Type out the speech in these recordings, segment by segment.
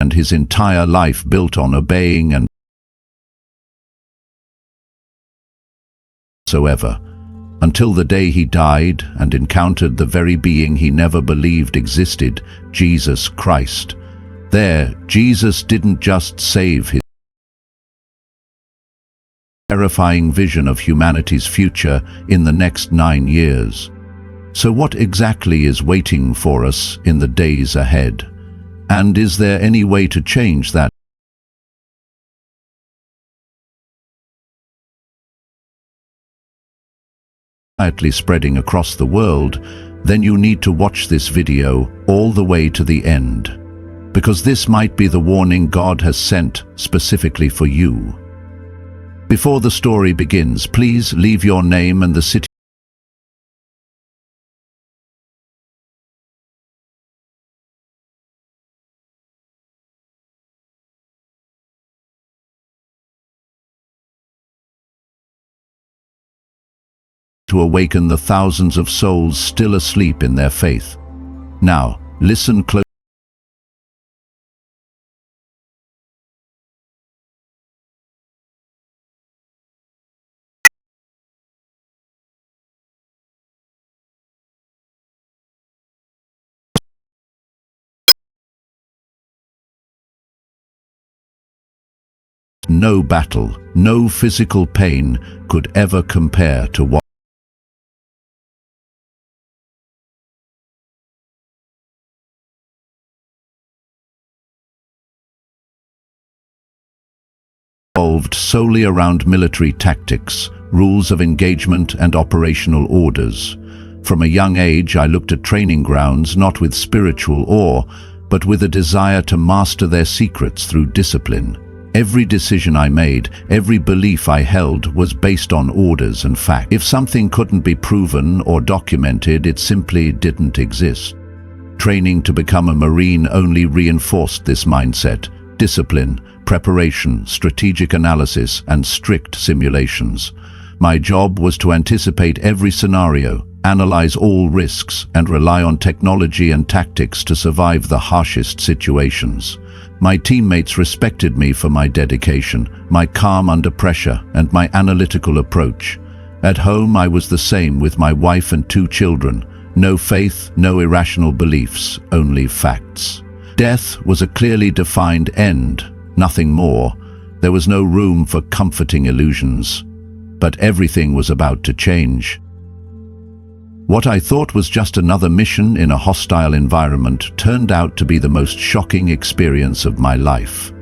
and his entire life built on obeying and whatsoever, until the day he died and encountered the very being he never believed existed, Jesus Christ. There, Jesus didn't just save his terrifying vision of humanity's future in the next 9 years. So what exactly is waiting for us in the days ahead? And is there any way to change that? Quietly spreading across the world, then you need to watch this video all the way to the end, because this might be the warning God has sent specifically for you. Before the story begins, please leave your name and the city to awaken the thousands of souls still asleep in their faith. Now, listen closely. No battle, no physical pain could ever compare to what revolved solely around military tactics, rules of engagement and operational orders. From a young age, I looked at training grounds not with spiritual awe, but with a desire to master their secrets through discipline. Every decision I made, every belief I held was based on orders and fact. If something couldn't be proven or documented, it simply didn't exist. Training to become a Marine only reinforced this mindset: discipline, preparation, strategic analysis, and strict simulations. My job was to anticipate every scenario, analyze all risks, and rely on technology and tactics to survive the harshest situations. My teammates respected me for my dedication, my calm under pressure, and my analytical approach. At home, I was the same with my wife and 2 children. No faith, no irrational beliefs, only facts. Death was a clearly defined end, nothing more. There was no room for comforting illusions. But everything was about to change. What I thought was just another mission in a hostile environment turned out to be the most shocking experience of my life.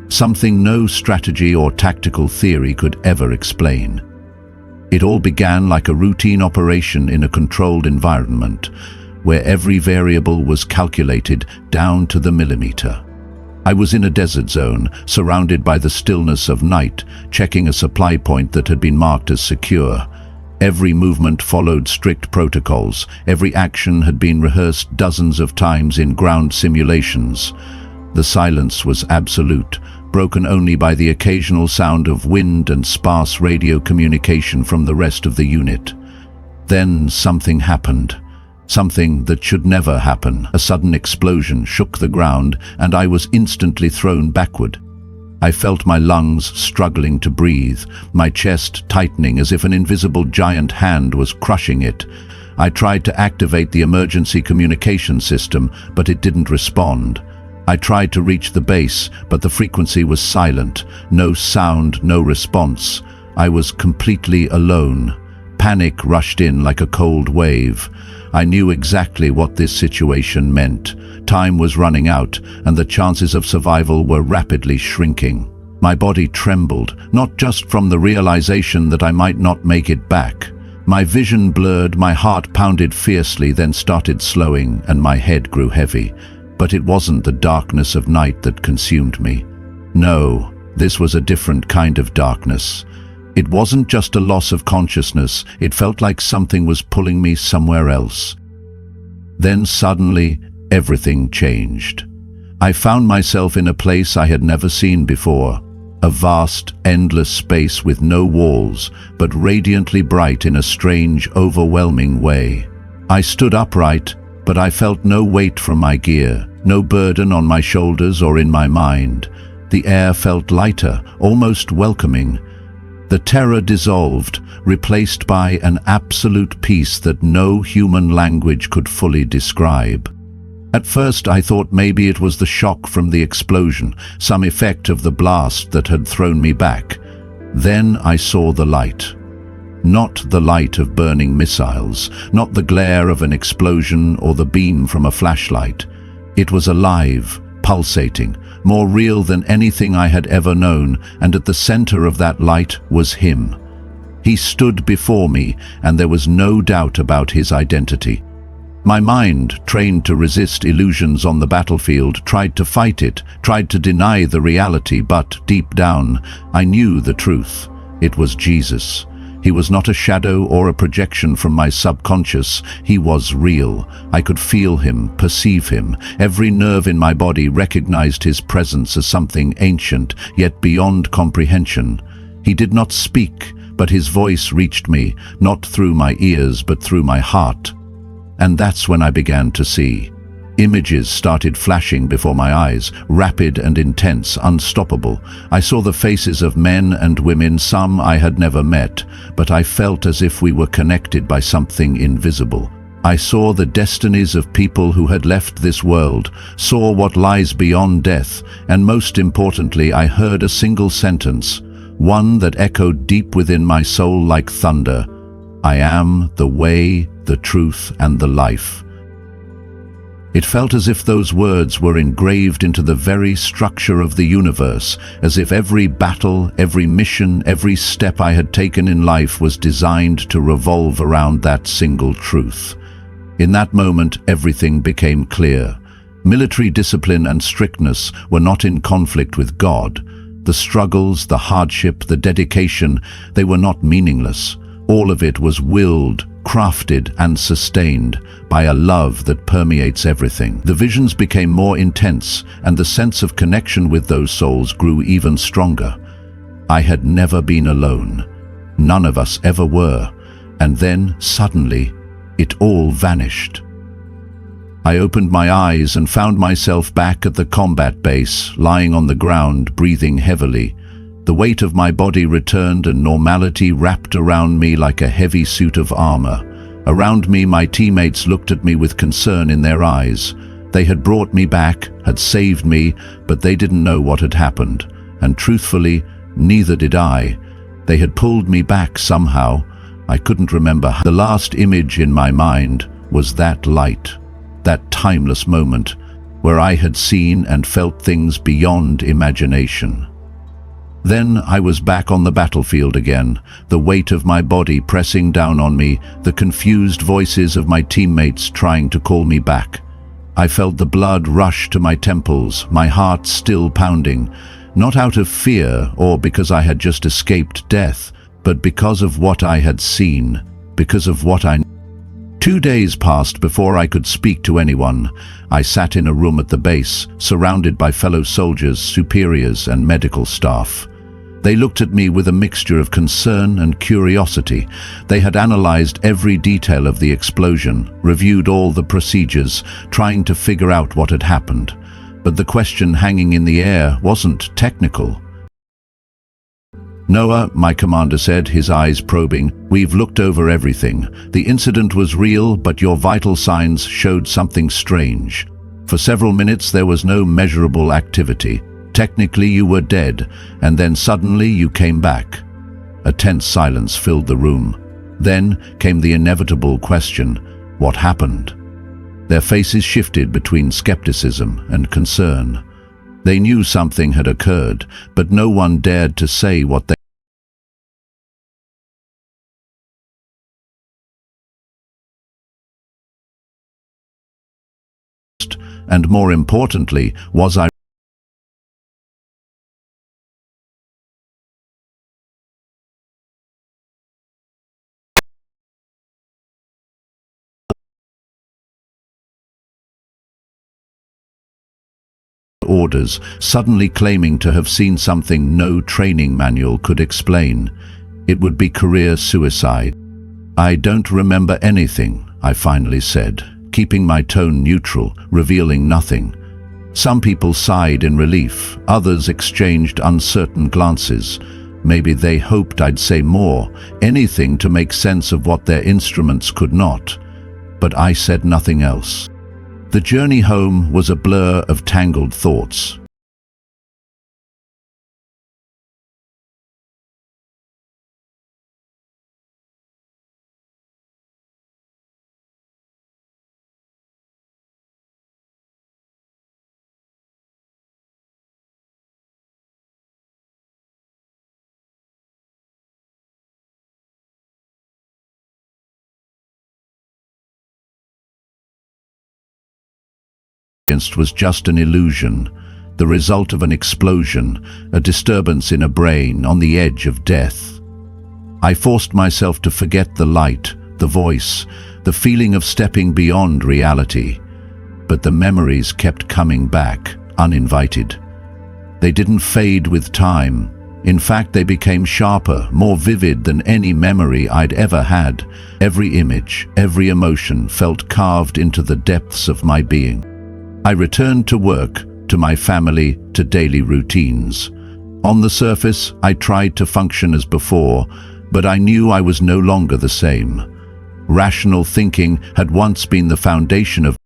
Something no strategy or tactical theory could ever explain. It all began like a routine operation in a controlled environment, where every variable was calculated down to the millimeter. I was in a desert zone, surrounded by the stillness of night, checking a supply point that had been marked as secure. Every movement followed strict protocols. Every action had been rehearsed dozens of times in ground simulations. The silence was absolute, broken only by the occasional sound of wind and sparse radio communication from the rest of the unit. Then something happened. Something that should never happen. A sudden explosion shook the ground, and I was instantly thrown backward. I felt my lungs struggling to breathe, my chest tightening as if an invisible giant hand was crushing it. I tried to activate the emergency communication system, but it didn't respond. I tried to reach the base, but the frequency was silent. No sound, no response. I was completely alone. Panic rushed in like a cold wave. I knew exactly what this situation meant. Time was running out, and the chances of survival were rapidly shrinking. My body trembled, not just from the realization that I might not make it back. My vision blurred, my heart pounded fiercely, then started slowing, and my head grew heavy. But it wasn't the darkness of night that consumed me. No, this was a different kind of darkness. It wasn't just a loss of consciousness, it felt like something was pulling me somewhere else. Then suddenly, everything changed. I found myself in a place I had never seen before. A vast, endless space with no walls, but radiantly bright in a strange, overwhelming way. I stood upright, But I felt no weight from my gear, no burden on my shoulders or in my mind. The air felt lighter, almost welcoming. The terror dissolved, replaced by an absolute peace that no human language could fully describe. At first I thought maybe it was the shock from the explosion, some effect of the blast that had thrown me back. Then I saw the light. Not the light of burning missiles, not the glare of an explosion or the beam from a flashlight. It was alive, pulsating, more real than anything I had ever known, and at the center of that light was him. He stood before me, and there was no doubt about his identity. My mind, trained to resist illusions on the battlefield, tried to fight it, tried to deny the reality, but deep down, I knew the truth. It was Jesus. He was not a shadow or a projection from my subconscious. He was real. I could feel him, perceive him. Every nerve in my body recognized his presence as something ancient, yet beyond comprehension. He did not speak, but his voice reached me, not through my ears, but through my heart. And that's when I began to see. Images started flashing before my eyes, rapid and intense, unstoppable. I saw the faces of men and women, some I had never met, but I felt as if we were connected by something invisible. I saw the destinies of people who had left this world, saw what lies beyond death, and most importantly, I heard a single sentence, one that echoed deep within my soul like thunder. I am the way, the truth, and the life. It felt as if those words were engraved into the very structure of the universe, as if every battle, every mission, every step I had taken in life was designed to revolve around that single truth. In that moment, everything became clear. Military discipline and strictness were not in conflict with God. The struggles, the hardship, the dedication, they were not meaningless. All of it was willed, crafted and sustained by a love that permeates everything. The visions became more intense, and the sense of connection with those souls grew even stronger. I had never been alone. None of us ever were. And then, suddenly, it all vanished. I opened my eyes and found myself back at the combat base, lying on the ground, breathing heavily. The weight of my body returned and normality wrapped around me like a heavy suit of armor. Around me, my teammates looked at me with concern in their eyes. They had brought me back, had saved me, but they didn't know what had happened. And truthfully, neither did I. They had pulled me back somehow. I couldn't remember how. The last image in my mind was that light, that timeless moment where I had seen and felt things beyond imagination. Then I was back on the battlefield again, the weight of my body pressing down on me, the confused voices of my teammates trying to call me back. I felt the blood rush to my temples, my heart still pounding, not out of fear or because I had just escaped death, but because of what I had seen, because of what I knew. 2 days passed before I could speak to anyone. I sat in a room at the base, surrounded by fellow soldiers, superiors, and medical staff. They looked at me with a mixture of concern and curiosity. They had analyzed every detail of the explosion, reviewed all the procedures, trying to figure out what had happened. But the question hanging in the air wasn't technical. "Noah," my commander said, his eyes probing, "we've looked over everything. The incident was real, but your vital signs showed something strange. For several minutes there was no measurable activity. Technically you were dead, and then suddenly you came back." A tense silence filled the room. Then came the inevitable question, what happened? Their faces shifted between skepticism and concern. They knew something had occurred, but no one dared to say what they and more importantly, was I orders, suddenly claiming to have seen something no training manual could explain. It would be career suicide. "I don't remember anything," I finally said, keeping my tone neutral, revealing nothing. Some people sighed in relief, others exchanged uncertain glances. Maybe they hoped I'd say more, anything to make sense of what their instruments could not. But I said nothing else. The journey home was a blur of tangled thoughts. Was just an illusion, the result of an explosion, a disturbance in a brain on the edge of death. I forced myself to forget the light, the voice, the feeling of stepping beyond reality. But the memories kept coming back, uninvited. They didn't fade with time. In fact, they became sharper, more vivid than any memory I'd ever had. Every image, every emotion felt carved into the depths of my being. I returned to work, to my family, to daily routines. On the surface, I tried to function as before, but I knew I was no longer the same. Rational thinking had once been the foundation of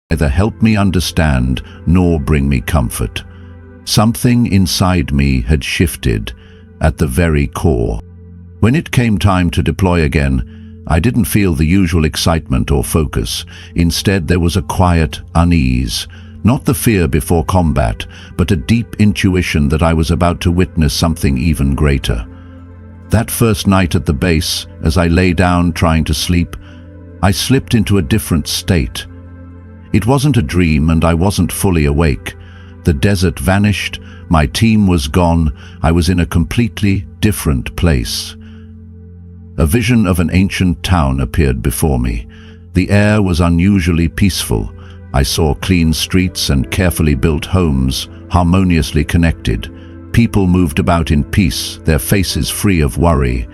neither help me understand nor bring me comfort. Something inside me had shifted at the very core. When it came time to deploy again, I didn't feel the usual excitement or focus. Instead, there was a quiet unease, not the fear before combat, but a deep intuition that I was about to witness something even greater. That first night at the base, as I lay down trying to sleep, I slipped into a different state. It wasn't a dream and I wasn't fully awake. The desert vanished, my team was gone, I was in a completely different place. A vision of an ancient town appeared before me. The air was unusually peaceful. I saw clean streets and carefully built homes, harmoniously connected. People moved about in peace, their faces free of worry.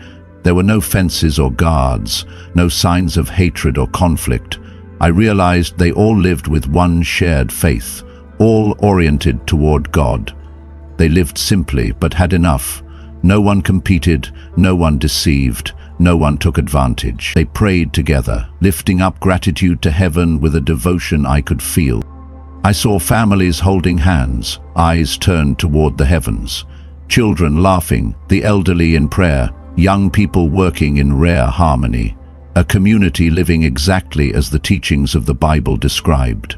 There were no fences or guards, no signs of hatred or conflict. I realized they all lived with one shared faith, all oriented toward God. They lived simply but had enough. No one competed, no one deceived, no one took advantage. They prayed together, lifting up gratitude to heaven with a devotion I could feel. I saw families holding hands, eyes turned toward the heavens. Children laughing, the elderly in prayer, young people working in rare harmony. A community living exactly as the teachings of the Bible described.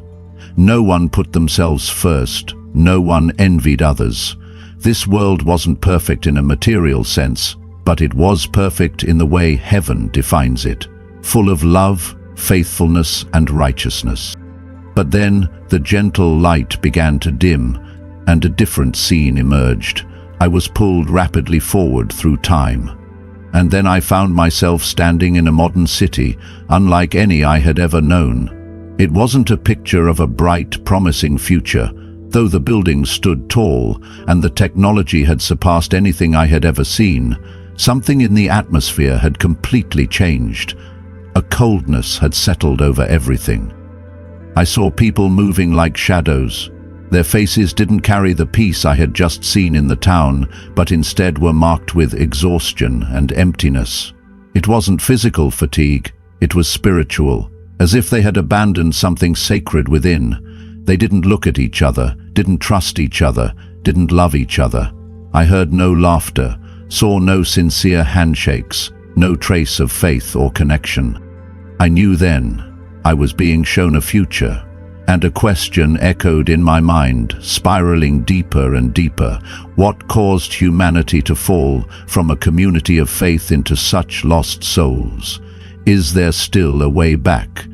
No one put themselves first, no one envied others. This world wasn't perfect in a material sense, but it was perfect in the way heaven defines it, full of love, faithfulness, and righteousness. But then the gentle light began to dim, and a different scene emerged. I was pulled rapidly forward through time. And then I found myself standing in a modern city, unlike any I had ever known. It wasn't a picture of a bright, promising future, though the buildings stood tall and the technology had surpassed anything I had ever seen. Something in the atmosphere had completely changed. A coldness had settled over everything. I saw people moving like shadows. Their faces didn't carry the peace I had just seen in the town, but instead were marked with exhaustion and emptiness. It wasn't physical fatigue, it was spiritual, as if they had abandoned something sacred within. They didn't look at each other, didn't trust each other, didn't love each other. I heard no laughter, saw no sincere handshakes, no trace of faith or connection. I knew then I was being shown a future, and a question echoed in my mind, spiraling deeper and deeper. What caused humanity to fall from a community of faith into such lost souls? Is there still a way back?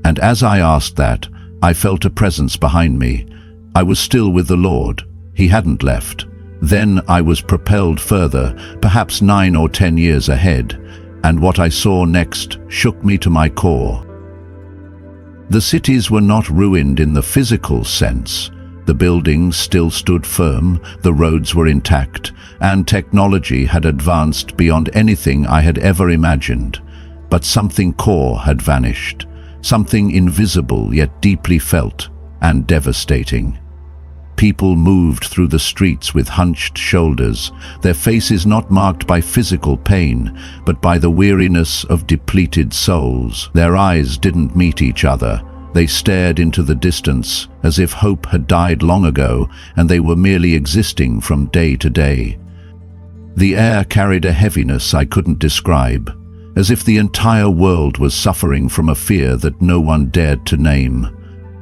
And as I asked that, I felt a presence behind me. I was still with the Lord. He hadn't left. Then I was propelled further, perhaps 9 or 10 years ahead, and what I saw next shook me to my core. The cities were not ruined in the physical sense. The buildings still stood firm, the roads were intact, and technology had advanced beyond anything I had ever imagined. But something core had vanished, something invisible yet deeply felt and devastating. People moved through the streets with hunched shoulders, their faces not marked by physical pain, but by the weariness of depleted souls. Their eyes didn't meet each other. They stared into the distance, as if hope had died long ago, and they were merely existing from day to day. The air carried a heaviness I couldn't describe, as if the entire world was suffering from a fear that no one dared to name.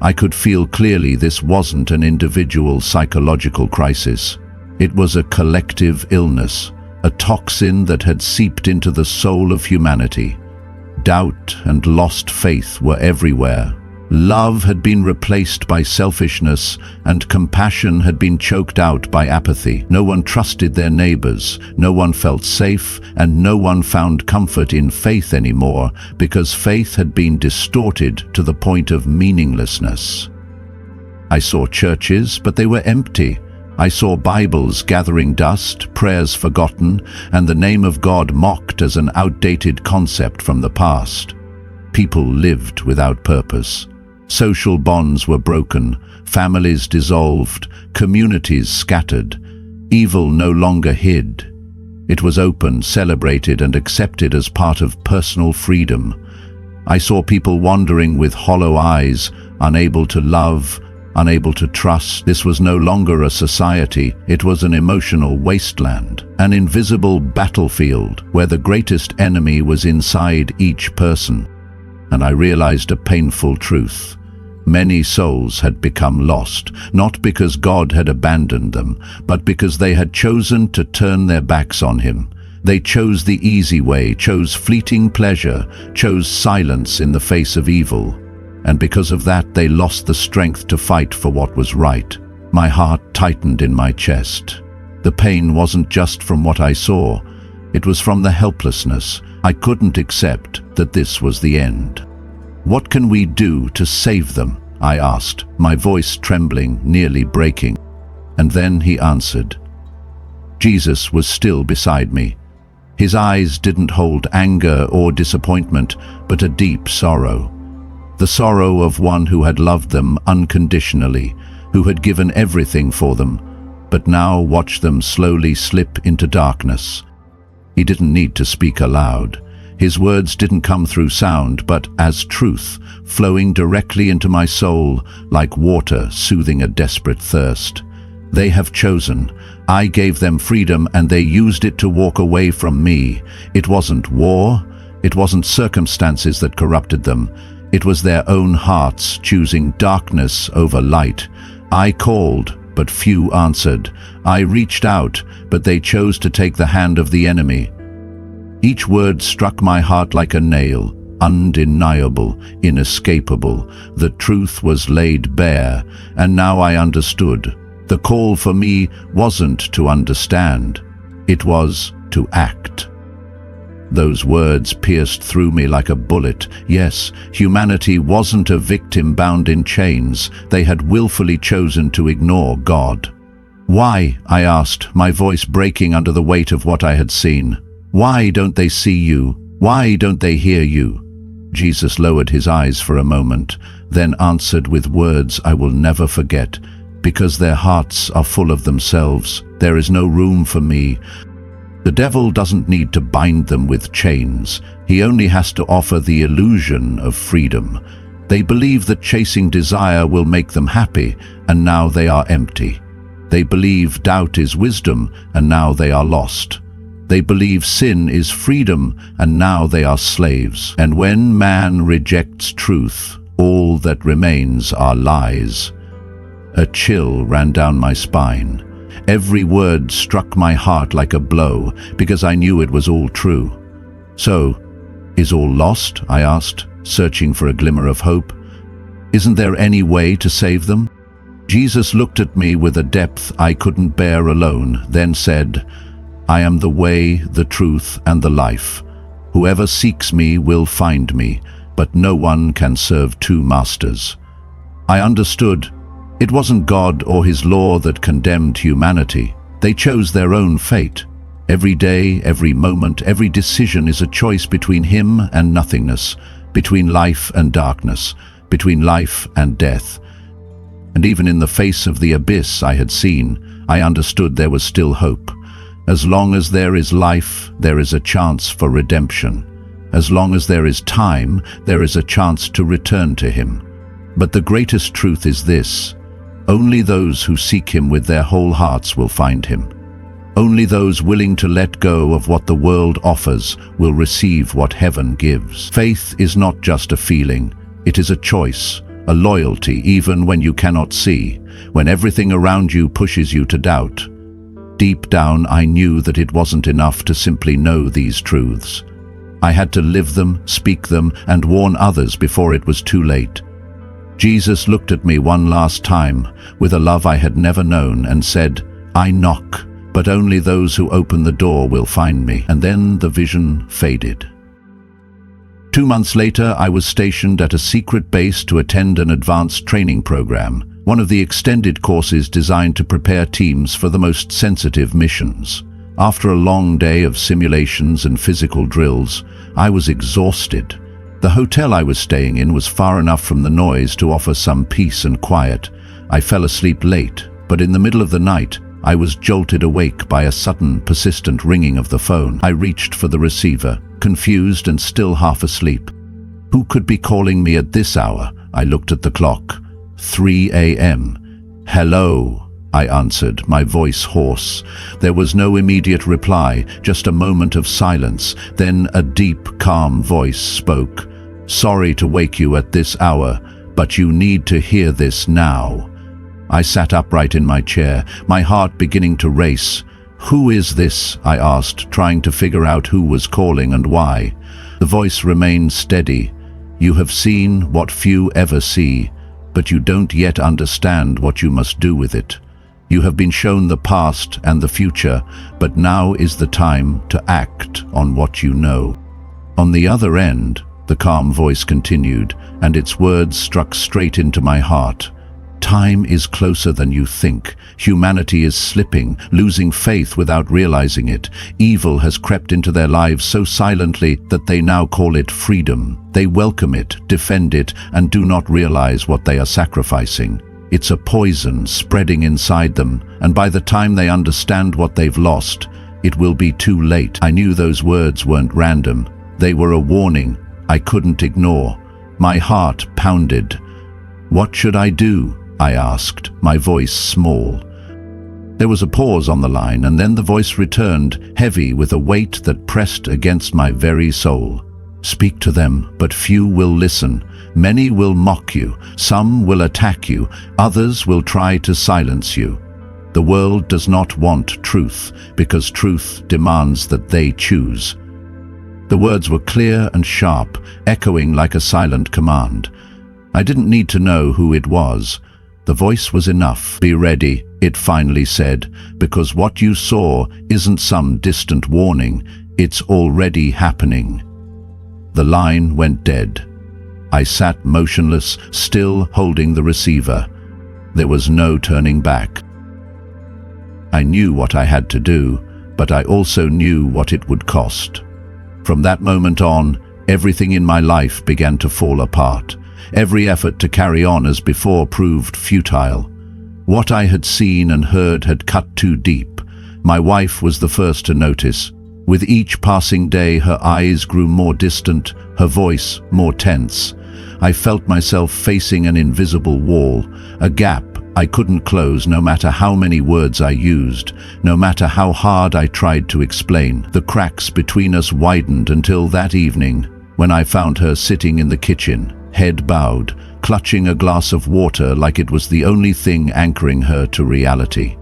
I could feel clearly this wasn't an individual psychological crisis. It was a collective illness, a toxin that had seeped into the soul of humanity. Doubt and lost faith were everywhere. Love had been replaced by selfishness, and compassion had been choked out by apathy. No one trusted their neighbors, no one felt safe, and no one found comfort in faith anymore, because faith had been distorted to the point of meaninglessness. I saw churches, but they were empty. I saw Bibles gathering dust, prayers forgotten, and the name of God mocked as an outdated concept from the past. People lived without purpose. Social bonds were broken, families dissolved, communities scattered. Evil no longer hid. It was open, celebrated, and accepted as part of personal freedom. I saw people wandering with hollow eyes, unable to love, unable to trust. This was no longer a society, it was an emotional wasteland, an invisible battlefield where the greatest enemy was inside each person. And I realized a painful truth. Many souls had become lost, not because God had abandoned them, but because they had chosen to turn their backs on Him. They chose the easy way, chose fleeting pleasure, chose silence in the face of evil. And because of that, they lost the strength to fight for what was right. My heart tightened in my chest. The pain wasn't just from what I saw, it was from the helplessness. I couldn't accept that this was the end. "What can we do to save them?" I asked, my voice trembling, nearly breaking. And then He answered. Jesus was still beside me. His eyes didn't hold anger or disappointment, but a deep sorrow. The sorrow of one who had loved them unconditionally, who had given everything for them, but now watched them slowly slip into darkness. He didn't need to speak aloud. His words didn't come through sound, but as truth, flowing directly into my soul, like water soothing a desperate thirst. They have chosen. I gave them freedom, and they used it to walk away from me. It wasn't war. It wasn't circumstances that corrupted them. It was their own hearts choosing darkness over light. I called, but few answered. I reached out, but they chose to take the hand of the enemy. Each word struck my heart like a nail, undeniable, inescapable. The truth was laid bare, and now I understood. The call for me wasn't to understand, it was to act. Those words pierced through me like a bullet. Yes, humanity wasn't a victim bound in chains. They had willfully chosen to ignore God. "Why?" I asked, my voice breaking under the weight of what I had seen. "Why don't they see you? Why don't they hear you?" Jesus lowered His eyes for a moment, then answered with words I will never forget. "Because their hearts are full of themselves, there is no room for me. The devil doesn't need to bind them with chains. He only has to offer the illusion of freedom. They believe that chasing desire will make them happy, and now they are empty. They believe doubt is wisdom, and now they are lost. They believe sin is freedom, and now they are slaves. And when man rejects truth, all that remains are lies." A chill ran down my spine. Every word struck my heart like a blow, because I knew it was all true. "So, is all lost?" I asked, searching for a glimmer of hope. "Isn't there any way to save them?" Jesus looked at me with a depth I couldn't bear alone, then said, "I am the way, the truth, and the life. Whoever seeks me will find me, but no one can serve two masters." I understood. It wasn't God or his law that condemned humanity. They chose their own fate. Every day, every moment, every decision is a choice between him and nothingness, between life and darkness, between life and death. And even in the face of the abyss I had seen, I understood there was still hope. As long as there is life, there is a chance for redemption. As long as there is time, there is a chance to return to him. But the greatest truth is this: only those who seek him with their whole hearts will find him. Only those willing to let go of what the world offers will receive what heaven gives. Faith is not just a feeling, it is a choice, a loyalty even when you cannot see, when everything around you pushes you to doubt. Deep down, I knew that it wasn't enough to simply know these truths. I had to live them, speak them, and warn others before it was too late. Jesus looked at me one last time with a love I had never known and said, "I knock, but only those who open the door will find me." And then the vision faded. 2 months later, I was stationed at a secret base to attend an advanced training program, one of the extended courses designed to prepare teams for the most sensitive missions. After a long day of simulations and physical drills, I was exhausted. The hotel I was staying in was far enough from the noise to offer some peace and quiet. I fell asleep late, but in the middle of the night, I was jolted awake by a sudden, persistent ringing of the phone. I reached for the receiver, confused and still half asleep. Who could be calling me at this hour? I looked at the clock. 3 a.m. "Hello," I answered, my voice hoarse. There was no immediate reply, just a moment of silence. Then a deep, calm voice spoke. "Sorry to wake you at this hour, but you need to hear this now." I sat upright in my chair, my heart beginning to race. "Who is this?" I asked, trying to figure out who was calling and why. The voice remained steady. "You have seen what few ever see, but you don't yet understand what you must do with it. You have been shown the past and the future, but now is the time to act on what you know." On the other end, the calm voice continued, and its words struck straight into my heart. "Time is closer than you think. Humanity is slipping, losing faith without realizing it. Evil has crept into their lives so silently that they now call it freedom. They welcome it, defend it, and do not realize what they are sacrificing. It's a poison spreading inside them, and by the time they understand what they've lost, it will be too late." I knew those words weren't random. They were a warning I couldn't ignore. My heart pounded. "What should I do?" I asked, my voice small. There was a pause on the line, and then the voice returned, heavy with a weight that pressed against my very soul. "Speak to them, but few will listen. Many will mock you, some will attack you, others will try to silence you. The world does not want truth, because truth demands that they choose." The words were clear and sharp, echoing like a silent command. I didn't need to know who it was. The voice was enough. "Be ready," it finally said, "because what you saw isn't some distant warning, it's already happening." The line went dead. I sat motionless, still holding the receiver. There was no turning back. I knew what I had to do, but I also knew what it would cost. From that moment on, everything in my life began to fall apart. Every effort to carry on as before proved futile. What I had seen and heard had cut too deep. My wife was the first to notice. With each passing day, her eyes grew more distant, her voice more tense. I felt myself facing an invisible wall, a gap I couldn't close no matter how many words I used, no matter how hard I tried to explain. The cracks between us widened until that evening, when I found her sitting in the kitchen, head bowed, clutching a glass of water like it was the only thing anchoring her to reality.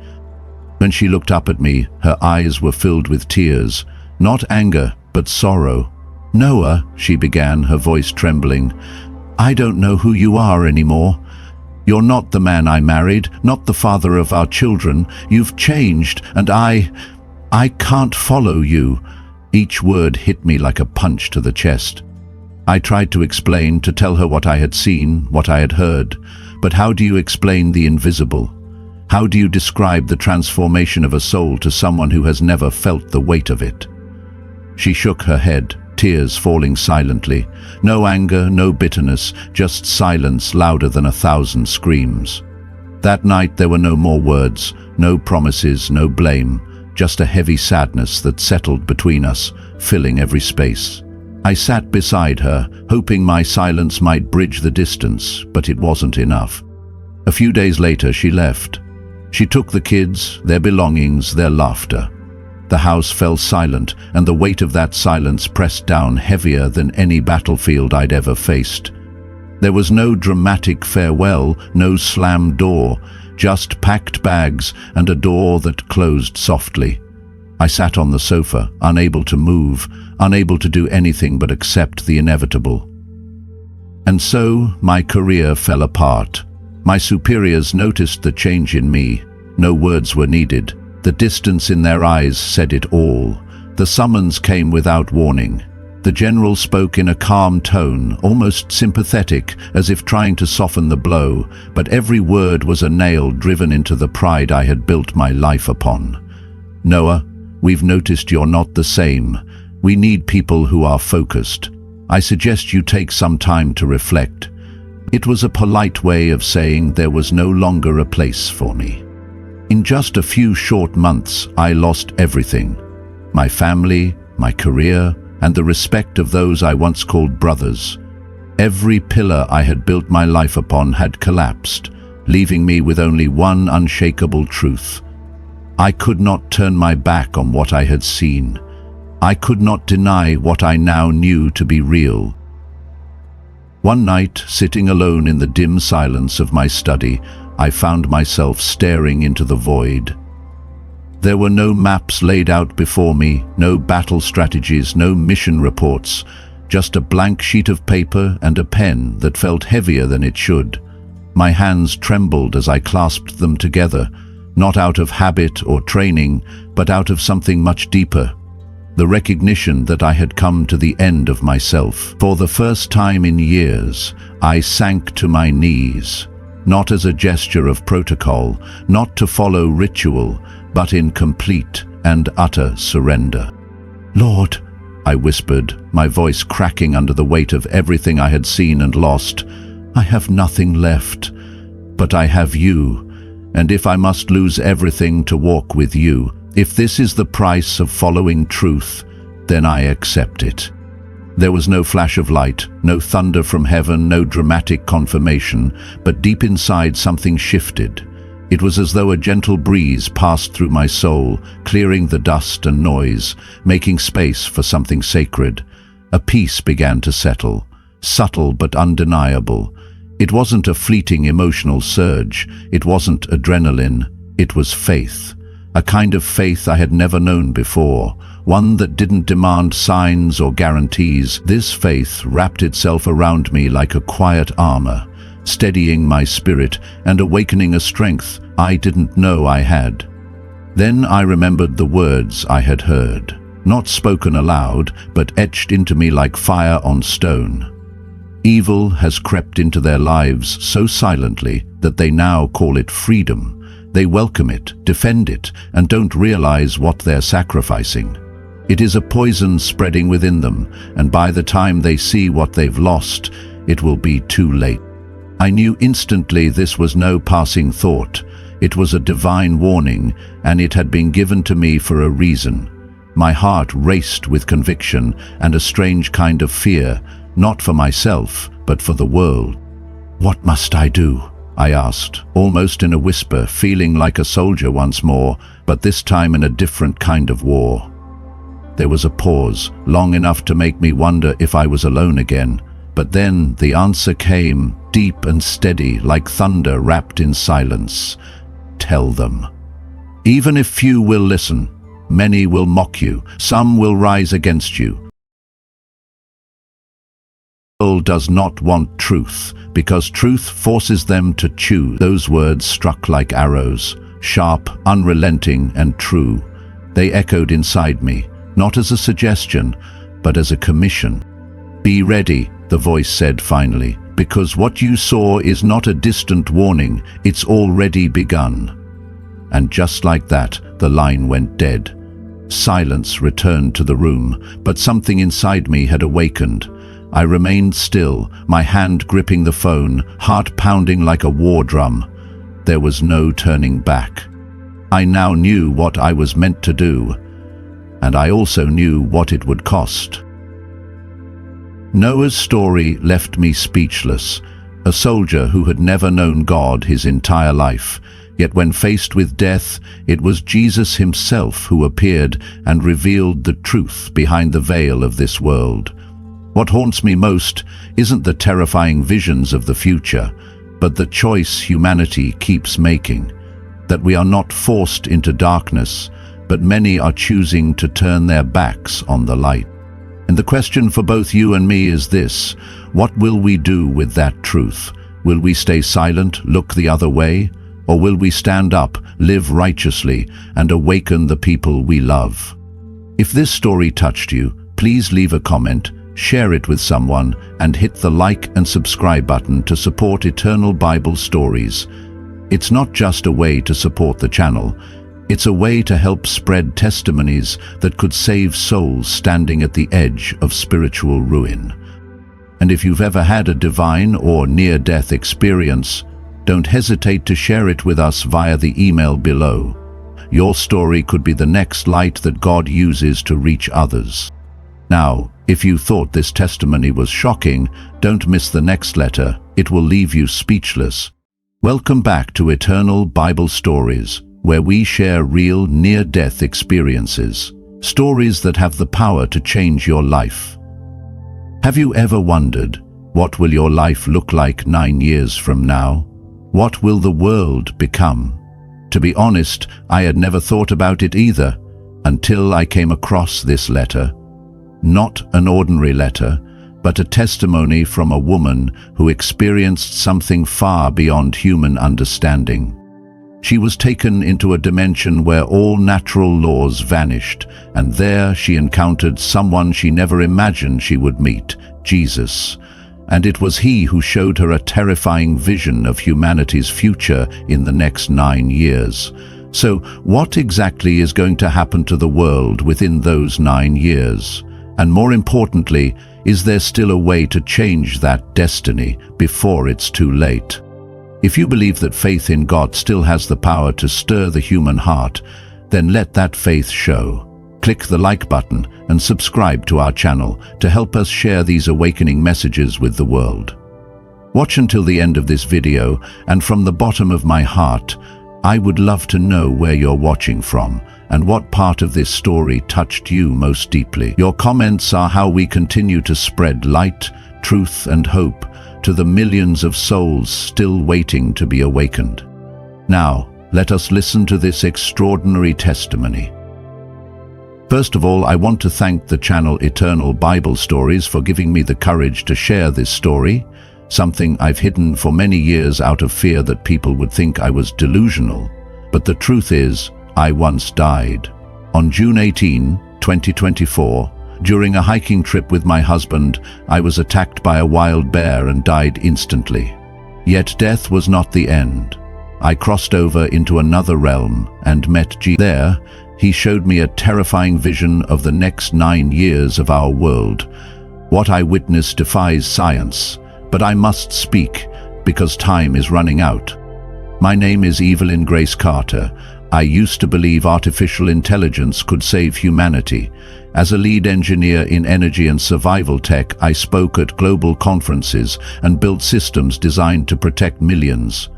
When she looked up at me, her eyes were filled with tears, not anger, but sorrow. "Noah," she began, her voice trembling, "I don't know who you are anymore. You're not the man I married, not the father of our children. You've changed, and I can't follow you." Each word hit me like a punch to the chest. I tried to explain, to tell her what I had seen, what I had heard, But how do you explain the invisible? How do you describe the transformation of a soul to someone who has never felt the weight of it? She shook her head, tears falling silently. No anger, no bitterness, just silence louder than 1,000 screams. That night there were no more words, no promises, no blame, just a heavy sadness that settled between us, filling every space. I sat beside her, hoping my silence might bridge the distance, but it wasn't enough. A few days later she left. She took the kids, their belongings, their laughter. The house fell silent, and the weight of that silence pressed down heavier than any battlefield I'd ever faced. There was no dramatic farewell, no slammed door, just packed bags and a door that closed softly. I sat on the sofa, unable to move, unable to do anything but accept the inevitable. And so my career fell apart. My superiors noticed the change in me. No words were needed. The distance in their eyes said it all. The summons came without warning. The general spoke in a calm tone, almost sympathetic, as if trying to soften the blow, but every word was a nail driven into the pride I had built my life upon. "Noah, we've noticed you're not the same. We need people who are focused. I suggest you take some time to reflect." It was a polite way of saying there was no longer a place for me. In just a few short months, I lost everything. My family, my career, and the respect of those I once called brothers. Every pillar I had built my life upon had collapsed, leaving me with only one unshakable truth. I could not turn my back on what I had seen. I could not deny what I now knew to be real. One night, sitting alone in the dim silence of my study, I found myself staring into the void. There were no maps laid out before me, no battle strategies, no mission reports, just a blank sheet of paper and a pen that felt heavier than it should. My hands trembled as I clasped them together, not out of habit or training, but out of something much deeper. The recognition that I had come to the end of myself. For the first time in years, I sank to my knees, not as a gesture of protocol, not to follow ritual, but in complete and utter surrender. "Lord," I whispered, my voice cracking under the weight of everything I had seen and lost, "I have nothing left, but I have you, and if I must lose everything to walk with you, if this is the price of following truth, then I accept it." There was no flash of light, no thunder from heaven, no dramatic confirmation, but deep inside something shifted. It was as though a gentle breeze passed through my soul, clearing the dust and noise, making space for something sacred. A peace began to settle, subtle but undeniable. It wasn't a fleeting emotional surge, it wasn't adrenaline, it was faith. A kind of faith I had never known before, one that didn't demand signs or guarantees. This faith wrapped itself around me like a quiet armor, steadying my spirit and awakening a strength I didn't know I had. Then I remembered the words I had heard, not spoken aloud, but etched into me like fire on stone. Evil has crept into their lives so silently that they now call it freedom. They welcome it, defend it, and don't realize what they're sacrificing. It is a poison spreading within them, and by the time they see what they've lost, it will be too late. I knew instantly this was no passing thought. It was a divine warning, and it had been given to me for a reason. My heart raced with conviction and a strange kind of fear, not for myself, but for the world. "What must I do?" I asked, almost in a whisper, feeling like a soldier once more, but this time in a different kind of war. There was a pause, long enough to make me wonder if I was alone again. But then the answer came, deep and steady, like thunder wrapped in silence. "Tell them. Even if few will listen, many will mock you, some will rise against you. The world does not want truth, because truth forces them to choose." Those words struck like arrows, sharp, unrelenting, and true. They echoed inside me, not as a suggestion, but as a commission. "Be ready," the voice said finally. because what you saw is not a distant warning, it's already begun." And just like that, the line went dead. Silence returned to the room, but something inside me had awakened. I remained still, my hand gripping the phone, heart pounding like a war drum. There was no turning back. I now knew what I was meant to do, and I also knew what it would cost. Noah's story left me speechless, a soldier who had never known God his entire life. Yet when faced with death, it was Jesus himself who appeared and revealed the truth behind the veil of this world. What haunts me most isn't the terrifying visions of the future, but the choice humanity keeps making. That we are not forced into darkness, but many are choosing to turn their backs on the light. And the question for both you and me is this: what will we do with that truth? Will we stay silent, look the other way? Or will we stand up, live righteously, and awaken the people we love? If this story touched you, please leave a comment, share it with someone, and hit the like and subscribe button to support Eternal Bible Stories. It's not just a way to support the channel, it's a way to help spread testimonies that could save souls standing at the edge of spiritual ruin. And if you've ever had a divine or near-death experience, don't hesitate to share it with us via the email below. Your story could be the next light that God uses to reach others. Now, if you thought this testimony was shocking, don't miss the next letter. It will leave you speechless. Welcome back to Eternal Bible Stories, where we share real near-death experiences, stories that have the power to change your life. Have you ever wondered, what will your life look like 9 years from now? What will the world become? To be honest, I had never thought about it either, until I came across this letter. Not an ordinary letter, but a testimony from a woman who experienced something far beyond human understanding. She was taken into a dimension where all natural laws vanished, and there she encountered someone she never imagined she would meet, Jesus. And it was he who showed her a terrifying vision of humanity's future in the next 9 years. So, what exactly is going to happen to the world within those 9 years? And more importantly, is there still a way to change that destiny before it's too late? If you believe that faith in God still has the power to stir the human heart, then let that faith show. Click the like button and subscribe to our channel to help us share these awakening messages with the world. Watch until the end of this video, and from the bottom of my heart, I would love to know where you're watching from and what part of this story touched you most deeply. Your comments are how we continue to spread light, truth, and hope to the millions of souls still waiting to be awakened. Now, let us listen to this extraordinary testimony. First of all, I want to thank the channel Eternal Bible Stories for giving me the courage to share this story, something I've hidden for many years out of fear that people would think I was delusional. But the truth is, I once died. On June 18, 2024, during a hiking trip with my husband, I was attacked by a wild bear and died instantly. Yet death was not the end. I crossed over into another realm and met Jesus. There, he showed me a terrifying vision of the next 9 years of our world. What I witnessed defies science, but I must speak because time is running out. My name is Evelyn Grace Carter. I used to believe artificial intelligence could save humanity. As a lead engineer in energy and survival tech, I spoke at global conferences and built systems designed to protect millions.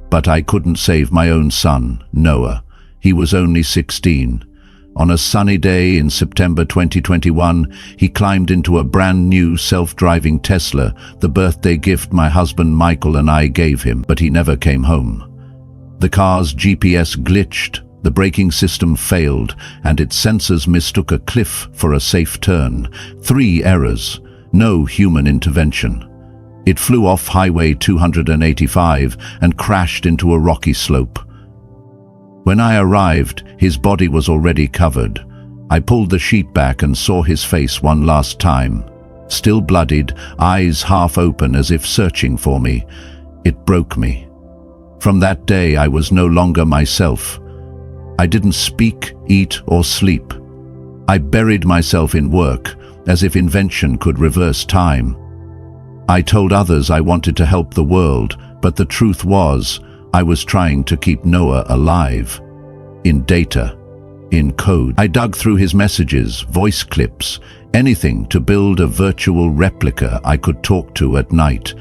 But I couldn't save my own son, Noah. He was only 16. On a sunny day in September 2021, he climbed into a brand new self-driving Tesla, the birthday gift my husband Michael and I gave him, but he never came home. The car's GPS glitched, the braking system failed, and its sensors mistook a cliff for a safe turn. 3 errors, no human intervention. It flew off Highway 285 and crashed into a rocky slope. When I arrived, his body was already covered. I pulled the sheet back and saw his face one last time. still bloodied, eyes half open as if searching for me. It broke me. From that day, I was no longer myself. I didn't speak, eat, or sleep. I buried myself in work, as if invention could reverse time. I told others I wanted to help the world, but the truth was, I was trying to keep Noah alive. In data, in code. I dug through his messages, voice clips, anything to build a virtual replica I could talk to at night.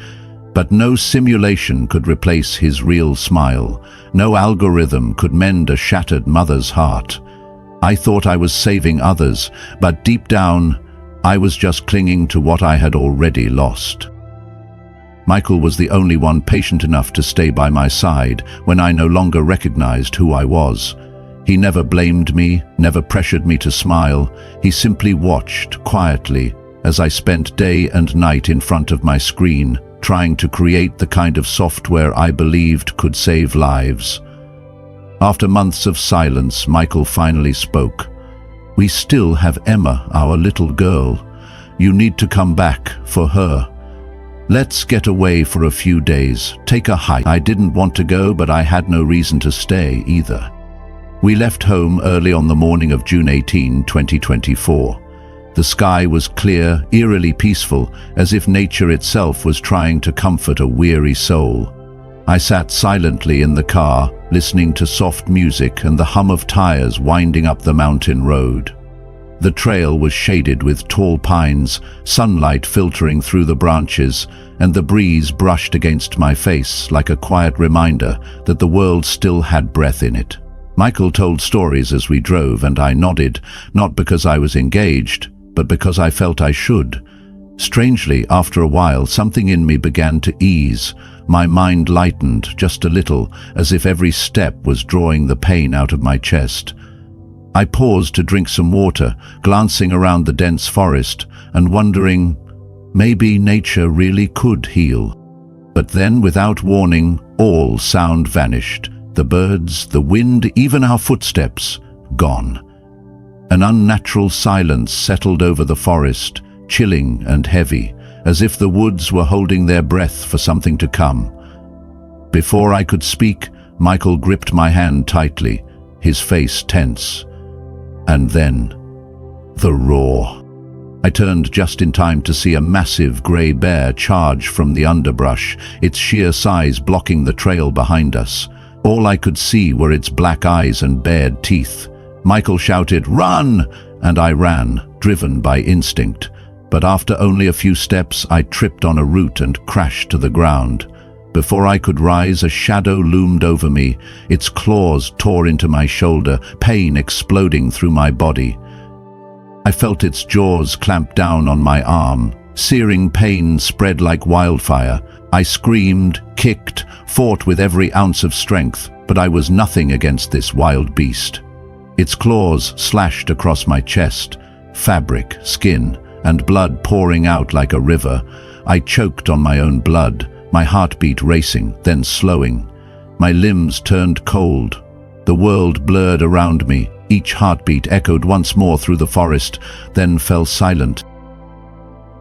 But no simulation could replace his real smile. No algorithm could mend a shattered mother's heart. I thought I was saving others, but deep down, I was just clinging to what I had already lost. Michael was the only one patient enough to stay by my side when I no longer recognized who I was. He never blamed me, never pressured me to smile. He simply watched quietly as I spent day and night in front of my screen, trying to create the kind of software I believed could save lives. After months of silence, Michael finally spoke. "We still have Emma, our little girl. You need to come back for her. Let's get away for a few days, take a hike." I didn't want to go, but I had no reason to stay either. We left home early on the morning of June 18, 2024. The sky was clear, eerily peaceful, as if nature itself was trying to comfort a weary soul. I sat silently in the car, listening to soft music and the hum of tires winding up the mountain road. The trail was shaded with tall pines, sunlight filtering through the branches, and the breeze brushed against my face like a quiet reminder that the world still had breath in it. Michael told stories as we drove, and I nodded, not because I was engaged, but because I felt I should. Strangely, after a while, something in me began to ease. My mind lightened just a little, as if every step was drawing the pain out of my chest. I paused to drink some water, glancing around the dense forest and wondering, maybe nature really could heal. But then, without warning, all sound vanished. The birds, the wind, even our footsteps, gone. An unnatural silence settled over the forest, chilling and heavy, as if the woods were holding their breath for something to come. Before I could speak, Michael gripped my hand tightly, his face tense. And then, the roar. I turned just in time to see a massive grey bear charge from the underbrush, its sheer size blocking the trail behind us. All I could see were its black eyes and bared teeth. Michael shouted, "Run!" and I ran, driven by instinct. But after only a few steps, I tripped on a root and crashed to the ground. Before I could rise, a shadow loomed over me. Its claws tore into my shoulder, pain exploding through my body. I felt its jaws clamp down on my arm. Searing pain spread like wildfire. I screamed, kicked, fought with every ounce of strength, but I was nothing against this wild beast. Its claws slashed across my chest, fabric, skin, and blood pouring out like a river. I choked on my own blood, my heartbeat racing, then slowing. My limbs turned cold. The world blurred around me. Each heartbeat echoed once more through the forest, then fell silent.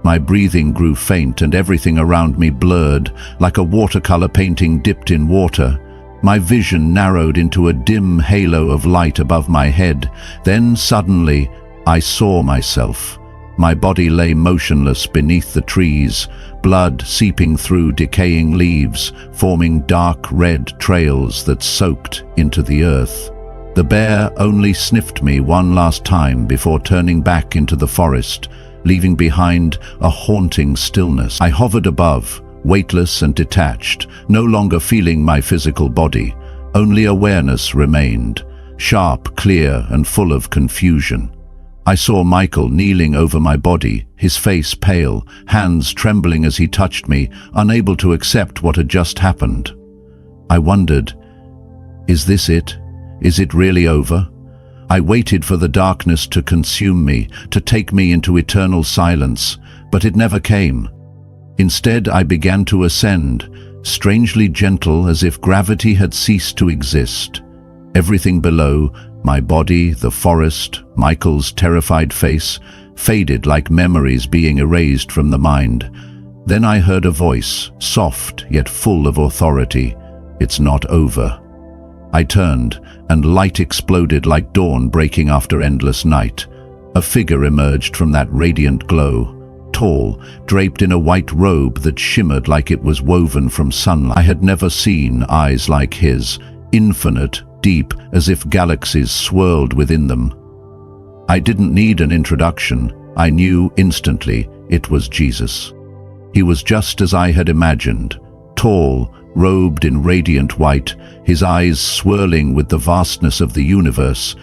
My breathing grew faint and everything around me blurred, like a watercolor painting dipped in water. My vision narrowed into a dim halo of light above my head. Then suddenly, I saw myself. My body lay motionless beneath the trees, blood seeping through decaying leaves, forming dark red trails that soaked into the earth. The bear only sniffed me one last time before turning back into the forest, leaving behind a haunting stillness. I hovered above, weightless and detached, no longer feeling my physical body. Only awareness remained, sharp, clear, and full of confusion. I saw Michael kneeling over my body, his face pale, hands trembling as he touched me, unable to accept what had just happened. I wondered, is this it? Is it really over? I waited for the darkness to consume me, to take me into eternal silence, but it never came. Instead, I began to ascend, strangely gentle as if gravity had ceased to exist. Everything below, my body, the forest, Michael's terrified face, faded like memories being erased from the mind. Then I heard a voice, soft yet full of authority. "It's not over." I turned, and light exploded like dawn breaking after endless night. A figure emerged from that radiant glow, tall, draped in a white robe that shimmered like it was woven from sunlight. I had never seen eyes like his, infinite, deep, as if galaxies swirled within them. I didn't need an introduction. I knew instantly it was Jesus. He was just as I had imagined, tall, robed in radiant white, his eyes swirling with the vastness of the universe.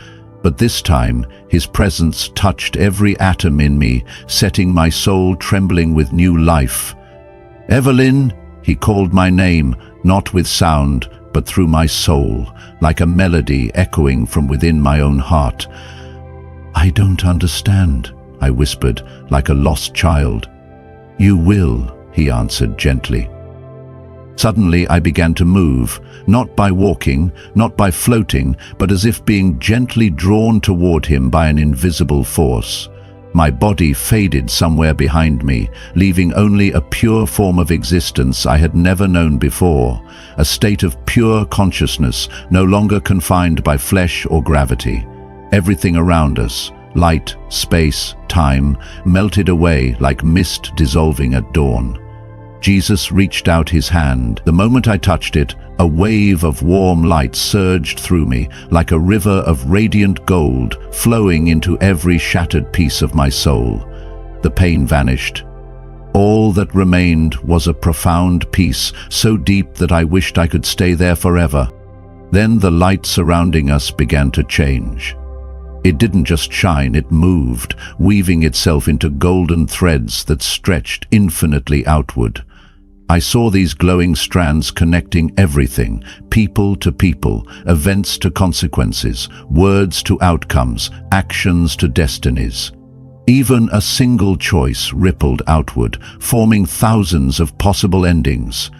But this time, his presence touched every atom in me, setting my soul trembling with new life. "Evelyn," he called my name, not with sound, but through my soul, like a melody echoing from within my own heart. "I don't understand," I whispered, like a lost child. "You will," he answered gently. Suddenly I began to move, not by walking, not by floating, but as if being gently drawn toward him by an invisible force. My body faded somewhere behind me, leaving only a pure form of existence I had never known before, a state of pure consciousness, no longer confined by flesh or gravity. Everything around us, light, space, time, melted away like mist dissolving at dawn. Jesus reached out his hand. The moment I touched it, a wave of warm light surged through me, like a river of radiant gold flowing into every shattered piece of my soul. The pain vanished. All that remained was a profound peace, so deep that I wished I could stay there forever. Then the light surrounding us began to change. It didn't just shine, it moved, weaving itself into golden threads that stretched infinitely outward. I saw these glowing strands connecting everything, people to people, events to consequences, words to outcomes, actions to destinies. Even a single choice rippled outward, forming thousands of possible endings.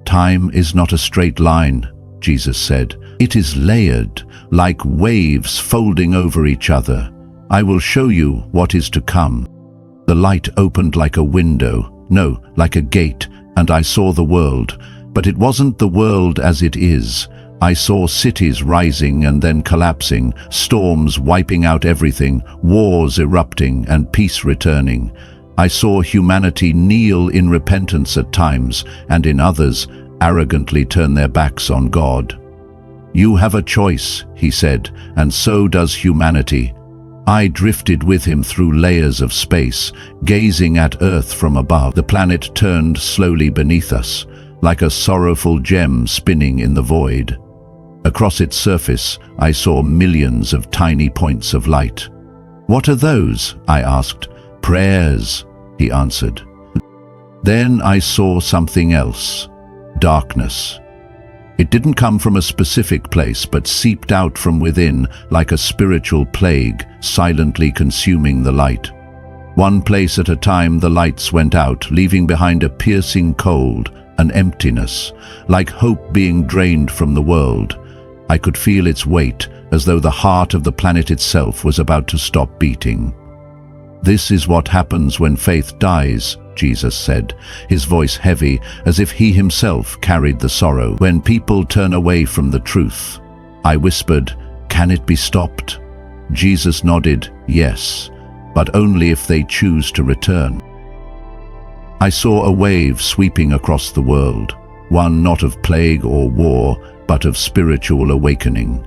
"Time is not a straight line," Jesus said. "It is layered, like waves folding over each other. I will show you what is to come." The light opened like a window, no, like a gate, and I saw the world. But it wasn't the world as it is. I saw cities rising and then collapsing, storms wiping out everything, wars erupting and peace returning. I saw humanity kneel in repentance at times, and in others, arrogantly turn their backs on God. "You have a choice," he said, "and so does humanity." I drifted with him through layers of space, gazing at Earth from above. The planet turned slowly beneath us, like a sorrowful gem spinning in the void. Across its surface, I saw millions of tiny points of light. "What are those?" I asked. "Prayers," he answered. Then I saw something else. Darkness. It didn't come from a specific place, but seeped out from within like a spiritual plague, silently consuming the light. One place at a time the lights went out, leaving behind a piercing cold, an emptiness, like hope being drained from the world. I could feel its weight, as though the heart of the planet itself was about to stop beating. "This is what happens when faith dies," Jesus said, his voice heavy, as if he himself carried the sorrow. "When people turn away from the truth." I whispered, "Can it be stopped?" Jesus nodded, "Yes, but only if they choose to return." I saw a wave sweeping across the world, one not of plague or war, but of spiritual awakening.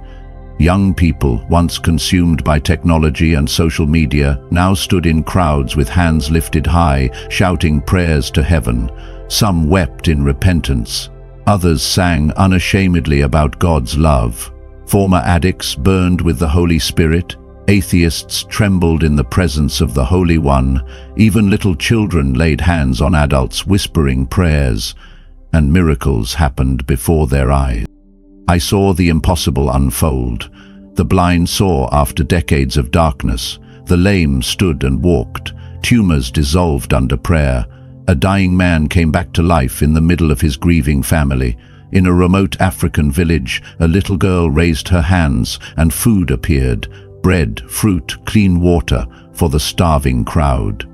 Young people, once consumed by technology and social media, now stood in crowds with hands lifted high, shouting prayers to heaven. Some wept in repentance. Others sang unashamedly about God's love. Former addicts burned with the Holy Spirit. Atheists trembled in the presence of the Holy One. Even little children laid hands on adults, whispering prayers, and miracles happened before their eyes. I saw the impossible unfold. The blind saw after decades of darkness. The lame stood and walked. Tumors dissolved under prayer. A dying man came back to life in the middle of his grieving family. In a remote African village, a little girl raised her hands and food appeared. Bread, fruit, clean water, for the starving crowd.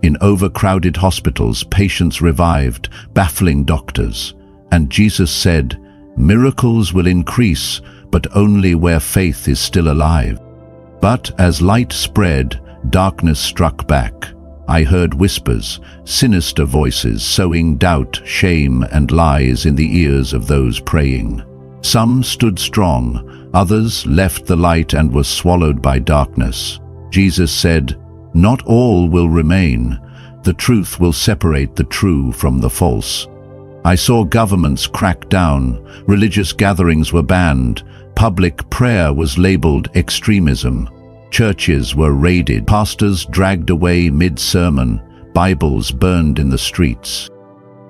In overcrowded hospitals, patients revived, baffling doctors. And Jesus said, "Miracles will increase, but only where faith is still alive." But as light spread, darkness struck back. I heard whispers, sinister voices sowing doubt, shame, and lies in the ears of those praying. Some stood strong, others left the light and were swallowed by darkness. Jesus said, "Not all will remain. The truth will separate the true from the false." I saw governments crack down, religious gatherings were banned, public prayer was labeled extremism. Churches were raided, pastors dragged away mid-sermon, Bibles burned in the streets.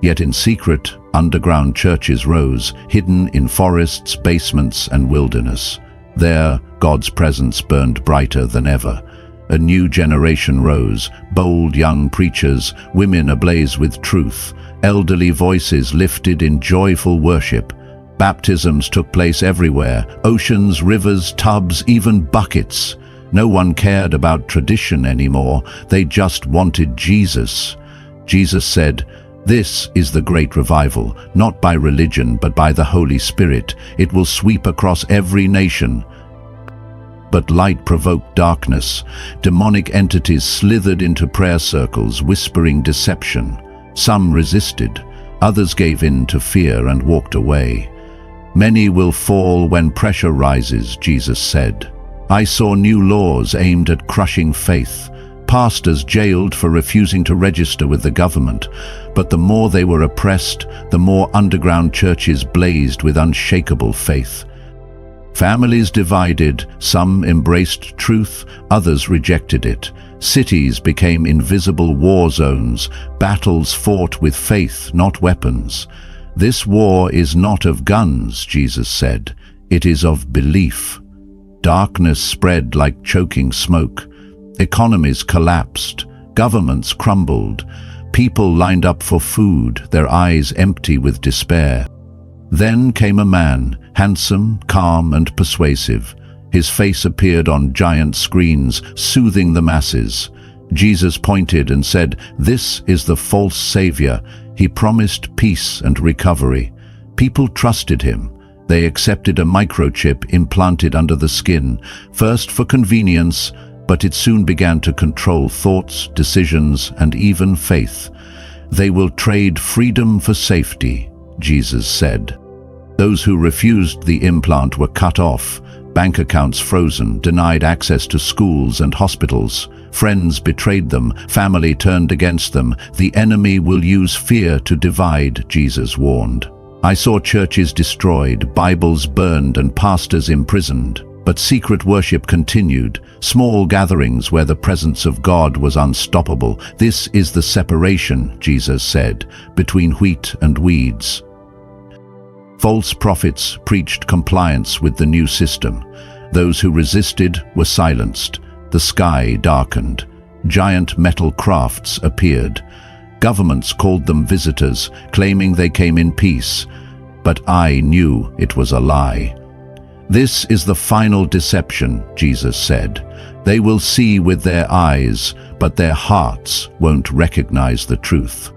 Yet in secret, underground churches rose, hidden in forests, basements, and wilderness. There, God's presence burned brighter than ever. A new generation rose, bold young preachers, women ablaze with truth, elderly voices lifted in joyful worship. Baptisms took place everywhere, oceans, rivers, tubs, even buckets. No one cared about tradition anymore, they just wanted Jesus. Jesus said, "This is the great revival, not by religion but by the Holy Spirit. It will sweep across every nation." But light provoked darkness. Demonic entities slithered into prayer circles, whispering deception. Some resisted, others gave in to fear and walked away. "Many will fall when pressure rises," Jesus said. I saw new laws aimed at crushing faith, pastors jailed for refusing to register with the government. But the more they were oppressed, the more underground churches blazed with unshakable faith. Families divided, some embraced truth, others rejected it. Cities became invisible war zones, battles fought with faith, not weapons. "This war is not of guns," Jesus said, "it is of belief." Darkness spread like choking smoke. Economies collapsed, governments crumbled, people lined up for food, their eyes empty with despair. Then came a man, handsome, calm, and persuasive. His face appeared on giant screens, soothing the masses. Jesus pointed and said, "This is the false savior." He promised peace and recovery. People trusted him. They accepted a microchip implanted under the skin, first for convenience, but it soon began to control thoughts, decisions, and even faith. "They will trade freedom for safety," Jesus said. Those who refused the implant were cut off, bank accounts frozen, denied access to schools and hospitals. Friends betrayed them, family turned against them. The enemy will use fear to divide, Jesus warned. I saw churches destroyed, Bibles burned, and pastors imprisoned. But secret worship continued, small gatherings where the presence of God was unstoppable. "This is the separation," Jesus said, "between wheat and weeds." False prophets preached compliance with the new system. Those who resisted were silenced. The sky darkened. Giant metal crafts appeared. Governments called them visitors, claiming they came in peace. But I knew it was a lie. "This is the final deception," Jesus said. "They will see with their eyes, but their hearts won't recognize the truth."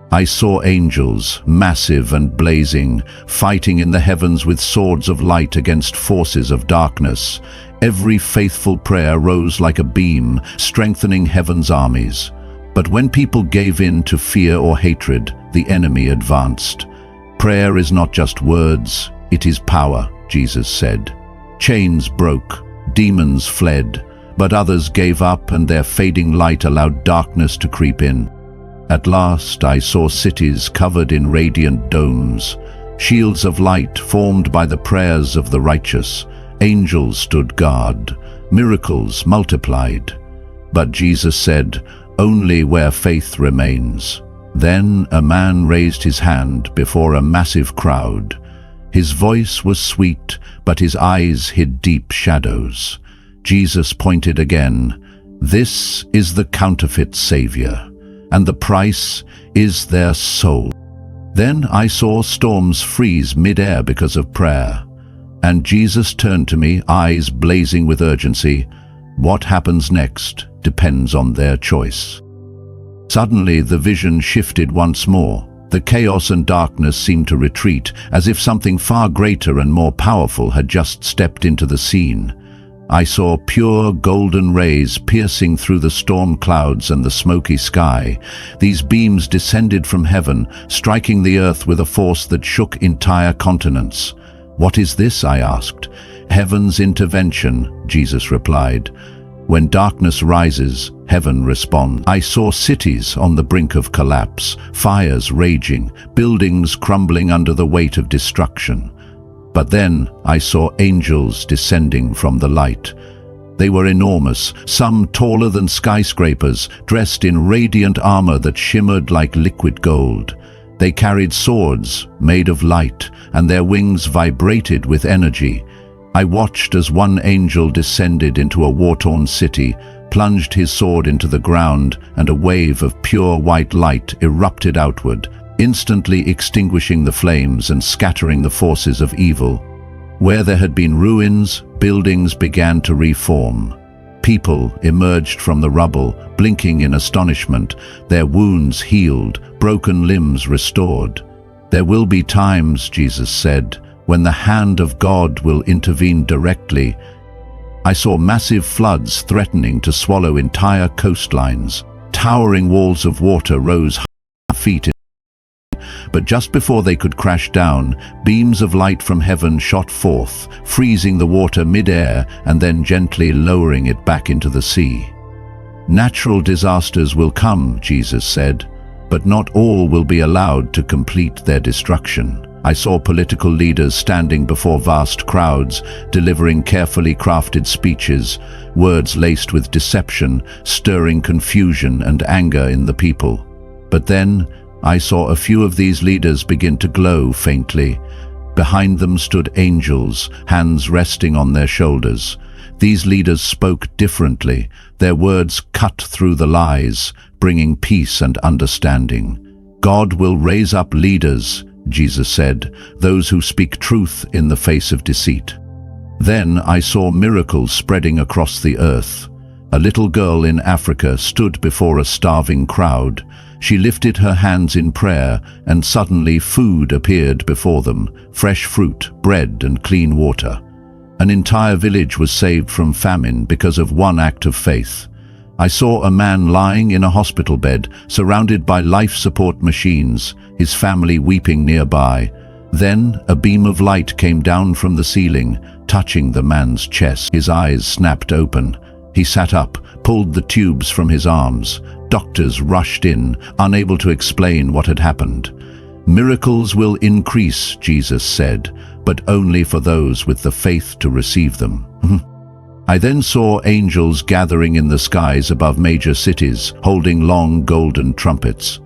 I saw angels, massive and blazing, fighting in the heavens with swords of light against forces of darkness. Every faithful prayer rose like a beam, strengthening heaven's armies. But when people gave in to fear or hatred, the enemy advanced. Prayer is not just words, it is power, Jesus said. Chains broke, demons fled, but others gave up and their fading light allowed darkness to creep in. At last I saw cities covered in radiant domes, shields of light formed by the prayers of the righteous. Angels stood guard, miracles multiplied. But Jesus said, "Only where faith remains." Then a man raised his hand before a massive crowd. His voice was sweet, but his eyes hid deep shadows. Jesus pointed again, "This is the counterfeit Savior, and the price is their soul." Then I saw storms freeze mid-air because of prayer. And Jesus turned to me, eyes blazing with urgency. "What happens next?" depends on their choice. Suddenly, the vision shifted once more. The chaos and darkness seemed to retreat, as if something far greater and more powerful had just stepped into the scene. I saw pure golden rays piercing through the storm clouds and the smoky sky. These beams descended from heaven, striking the earth with a force that shook entire continents. "What is this?" I asked. "Heaven's intervention," Jesus replied. "When darkness rises, heaven responds." I saw cities on the brink of collapse, fires raging, buildings crumbling under the weight of destruction. But then I saw angels descending from the light. They were enormous, some taller than skyscrapers, dressed in radiant armor that shimmered like liquid gold. They carried swords made of light, and their wings vibrated with energy. I watched as one angel descended into a war-torn city, plunged his sword into the ground, and a wave of pure white light erupted outward, instantly extinguishing the flames and scattering the forces of evil. Where there had been ruins, buildings began to reform. People emerged from the rubble, blinking in astonishment, their wounds healed, broken limbs restored. "There will be times," Jesus said, "when the hand of God will intervene directly." I saw massive floods threatening to swallow entire coastlines. Towering walls of water rose feet. But just before they could crash down, beams of light from heaven shot forth, freezing the water mid-air and then gently lowering it back into the sea. "Natural disasters will come," Jesus said, "but not all will be allowed to complete their destruction." I saw political leaders standing before vast crowds, delivering carefully crafted speeches, words laced with deception, stirring confusion and anger in the people. But then, I saw a few of these leaders begin to glow faintly. Behind them stood angels, hands resting on their shoulders. These leaders spoke differently, their words cut through the lies, bringing peace and understanding. "God will raise up leaders," Jesus said, "those who speak truth in the face of deceit." Then I saw miracles spreading across the earth. A little girl in Africa stood before a starving crowd. She lifted her hands in prayer, and suddenly food appeared before them, fresh fruit, bread, and clean water. An entire village was saved from famine because of one act of faith. I saw a man lying in a hospital bed, surrounded by life support machines, his family weeping nearby. Then a beam of light came down from the ceiling, touching the man's chest. His eyes snapped open. He sat up, pulled the tubes from his arms. Doctors rushed in, unable to explain what had happened. "Miracles will increase," Jesus said, "but only for those with the faith to receive them." I then saw angels gathering in the skies above major cities, holding long golden trumpets.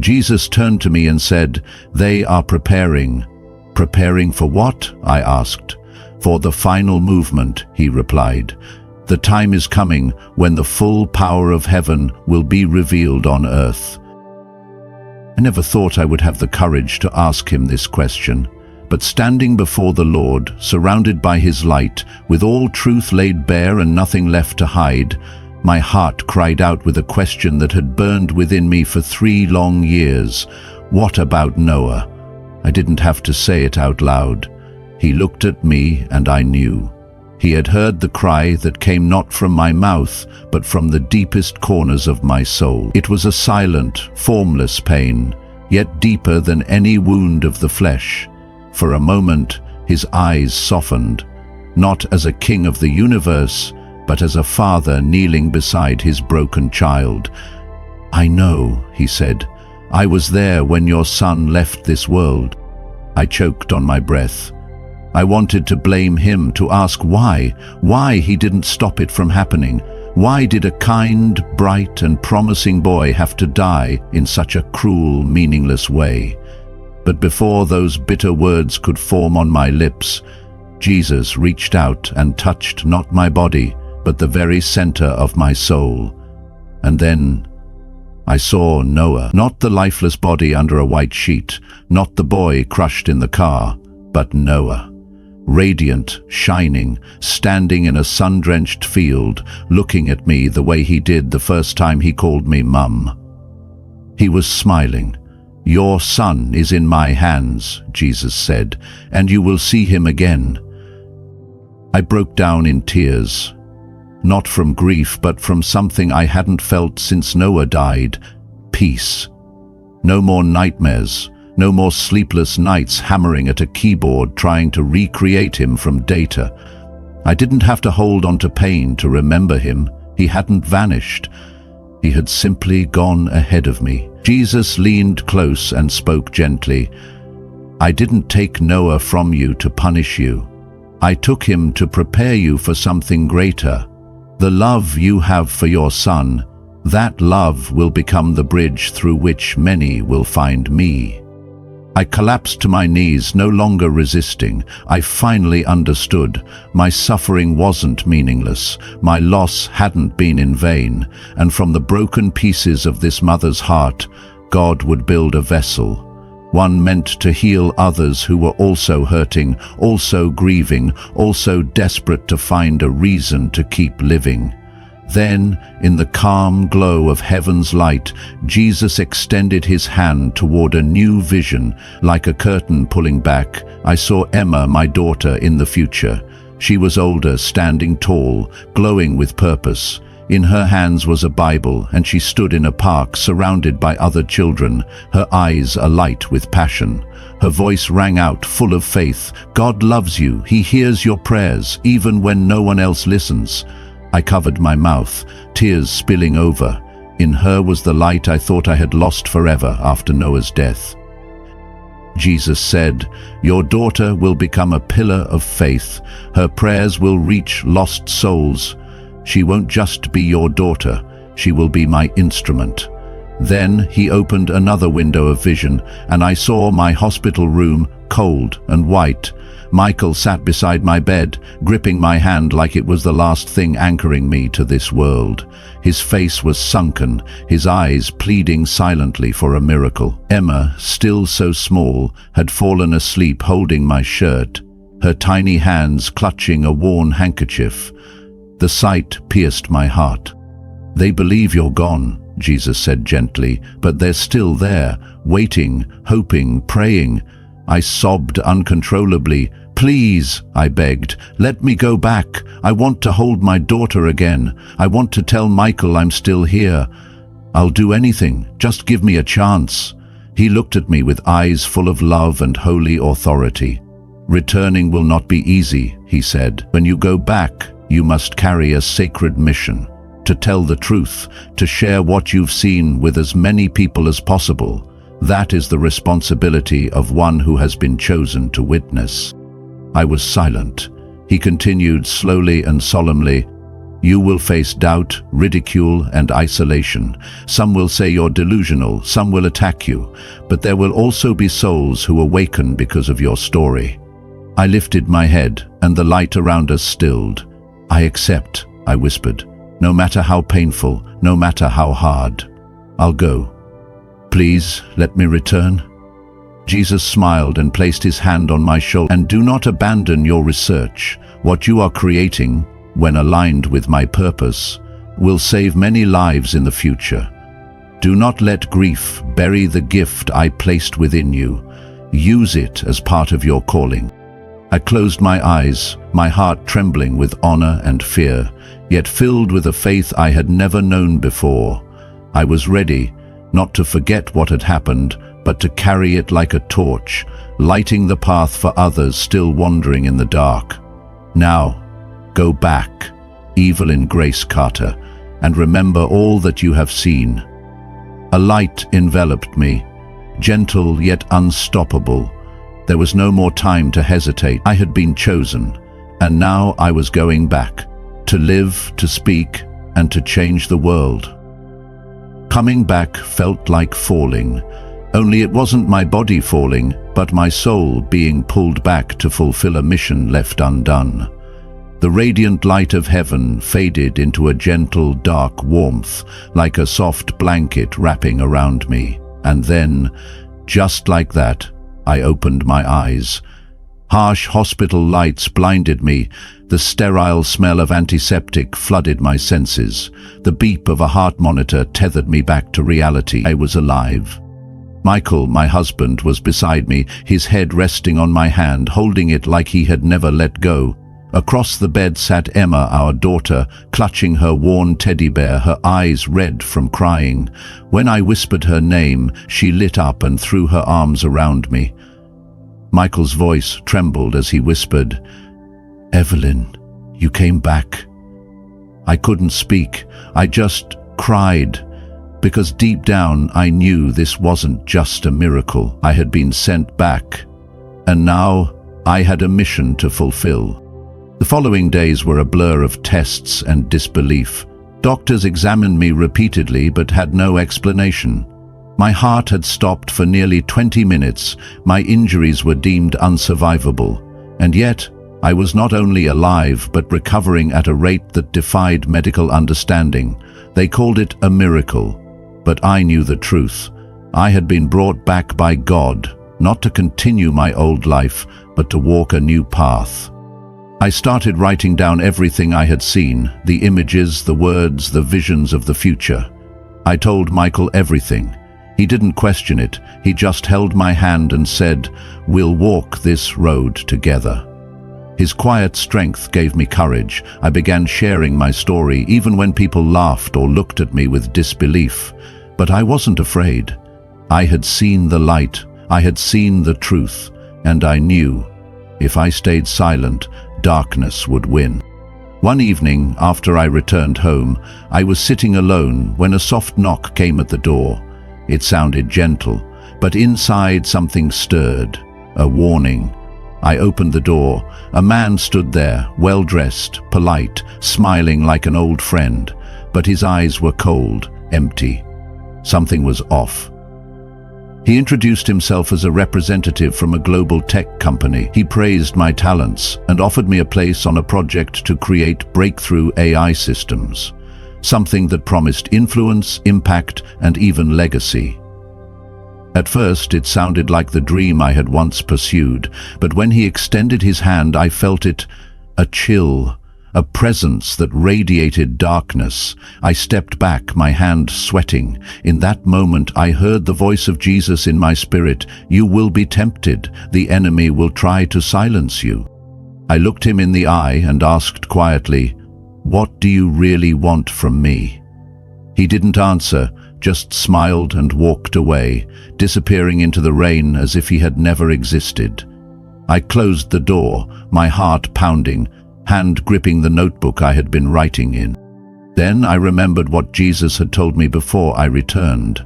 Jesus turned to me and said, "They are preparing." "Preparing for what?" I asked. "For the final movement," he replied. "The time is coming when the full power of heaven will be revealed on earth." I never thought I would have the courage to ask him this question, but standing before the Lord, surrounded by his light, with all truth laid bare and nothing left to hide, my heart cried out with a question that had burned within me for 3 long years. What about Noah? I didn't have to say it out loud. He looked at me and I knew. He had heard the cry that came not from my mouth, but from the deepest corners of my soul. It was a silent, formless pain, yet deeper than any wound of the flesh. For a moment, his eyes softened, not as a king of the universe, but as a father kneeling beside his broken child. "I know," he said. "I was there when your son left this world." I choked on my breath. I wanted to blame him, to ask why he didn't stop it from happening. Why did a kind, bright, and promising boy have to die in such a cruel, meaningless way? But before those bitter words could form on my lips, Jesus reached out and touched not my body, but the very center of my soul. And then I saw Noah, not the lifeless body under a white sheet, not the boy crushed in the car, but Noah. radiant, shining, standing in a sun-drenched field, looking at me the way he did the first time he called me Mum. He was smiling. "Your son is in my hands," Jesus said, "and you will see him again." I broke down in tears, not from grief, but from something I hadn't felt since Noah died: peace. No more nightmares, no more sleepless nights hammering at a keyboard trying to recreate him from data. I didn't have to hold on to pain to remember him. He hadn't vanished. He had simply gone ahead of me. Jesus leaned close and spoke gently. "I didn't take Noah from you to punish you. I took him to prepare you for something greater. The love you have for your son, that love will become the bridge through which many will find me." I collapsed to my knees, no longer resisting. I finally understood. My suffering wasn't meaningless. My loss hadn't been in vain. And from the broken pieces of this mother's heart, God would build a vessel, one meant to heal others who were also hurting, also grieving, also desperate to find a reason to keep living. Then, in the calm glow of heaven's light, Jesus extended his hand toward a new vision. Like a curtain pulling back, I saw Emma, my daughter, in the future. She was older, standing tall, glowing with purpose. In her hands was a Bible, and she stood in a park surrounded by other children, her eyes alight with passion. Her voice rang out, full of faith. "God loves you. He hears your prayers, even when no one else listens." I covered my mouth, tears spilling over. In her was the light I thought I had lost forever after Noah's death. Jesus said, "Your daughter will become a pillar of faith. Her prayers will reach lost souls. She won't just be your daughter, she will be my instrument." Then he opened another window of vision, and I saw my hospital room, cold and white. Michael sat beside my bed, gripping my hand like it was the last thing anchoring me to this world. His face was sunken, his eyes pleading silently for a miracle. Emma, still so small, had fallen asleep holding my shirt, her tiny hands clutching a worn handkerchief. The sight pierced my heart. "They believe you're gone," Jesus said gently, "but they're still there, waiting, hoping, praying." I sobbed uncontrollably. "Please," I begged, "let me go back. I want to hold my daughter again. I want to tell Michael I'm still here. I'll do anything. Just give me a chance." He looked at me with eyes full of love and holy authority. "Returning will not be easy," he said. "When you go back, you must carry a sacred mission. To tell the truth, to share what you've seen with as many people as possible. That is the responsibility of one who has been chosen to witness." I was silent. He continued slowly and solemnly, "You will face doubt, ridicule, and isolation. Some will say you're delusional, some will attack you, but there will also be souls who awaken because of your story." I lifted my head, and the light around us stilled. "I accept," I whispered. "No matter how painful, no matter how hard. I'll go. Please let me return." Jesus smiled and placed his hand on my shoulder. "And do not abandon your research. What you are creating, when aligned with my purpose, will save many lives in the future. Do not let grief bury the gift I placed within you. Use it as part of your calling." I closed my eyes, my heart trembling with honor and fear, yet filled with a faith I had never known before. I was ready, not to forget what had happened, but to carry it like a torch, lighting the path for others still wandering in the dark. "Now, go back, Evelyn Grace Carter, and remember all that you have seen." A light enveloped me, gentle yet unstoppable. There was no more time to hesitate. I had been chosen, and now I was going back, to live, to speak, and to change the world. Coming back felt like falling, only it wasn't my body falling, but my soul being pulled back to fulfill a mission left undone. The radiant light of heaven faded into a gentle, dark warmth, like a soft blanket wrapping around me. And then, just like that, I opened my eyes. Harsh hospital lights blinded me. The sterile smell of antiseptic flooded my senses. The beep of a heart monitor tethered me back to reality. I was alive. Michael, my husband, was beside me, his head resting on my hand, holding it like he had never let go. Across the bed sat Emma, our daughter, clutching her worn teddy bear, her eyes red from crying. When I whispered her name, she lit up and threw her arms around me. Michael's voice trembled as he whispered, "Evelyn, you came back." I couldn't speak. I just cried, because deep down I knew this wasn't just a miracle. I had been sent back, and now I had a mission to fulfill. The following days were a blur of tests and disbelief. Doctors examined me repeatedly but had no explanation. My heart had stopped for nearly 20 minutes, my injuries were deemed unsurvivable, and yet I was not only alive but recovering at a rate that defied medical understanding. They called it a miracle, but I knew the truth. I had been brought back by God, not to continue my old life, but to walk a new path. I started writing down everything I had seen, the images, the words, the visions of the future. I told Michael everything. He didn't question it, he just held my hand and said, "We'll walk this road together." His quiet strength gave me courage. I began sharing my story, even when people laughed or looked at me with disbelief. But I wasn't afraid. I had seen the light, I had seen the truth, and I knew, if I stayed silent, darkness would win. One evening, after I returned home, I was sitting alone when a soft knock came at the door. It sounded gentle, but inside something stirred, a warning. I opened the door. A man stood there, well-dressed, polite, smiling like an old friend, but his eyes were cold, empty. Something was off. He introduced himself as a representative from a global tech company. He praised my talents and offered me a place on a project to create breakthrough AI systems, something that promised influence, impact, and even legacy. At first, it sounded like the dream I had once pursued, but when he extended his hand, I felt it, a chill, a presence that radiated darkness. I stepped back, my hand sweating. In that moment, I heard the voice of Jesus in my spirit. "You will be tempted. The enemy will try to silence you." I looked him in the eye and asked quietly, "What do you really want from me?" He didn't answer, just smiled and walked away, disappearing into the rain as if he had never existed. I closed the door, my heart pounding, hand gripping the notebook I had been writing in. Then I remembered what Jesus had told me before I returned.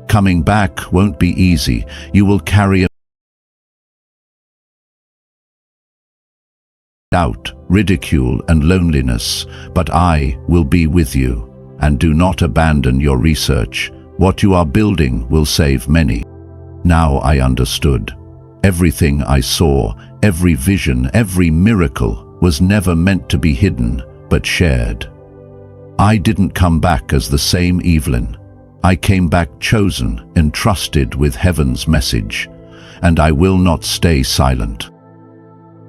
Coming back won't be easy. You will carry doubt, ridicule, and loneliness, but I will be with you. And do not abandon your research. What you are building will save many. Now I understood. Everything I saw, every vision, every miracle was never meant to be hidden, but shared. I didn't come back as the same Evelyn. I came back chosen, entrusted with heaven's message, and I will not stay silent.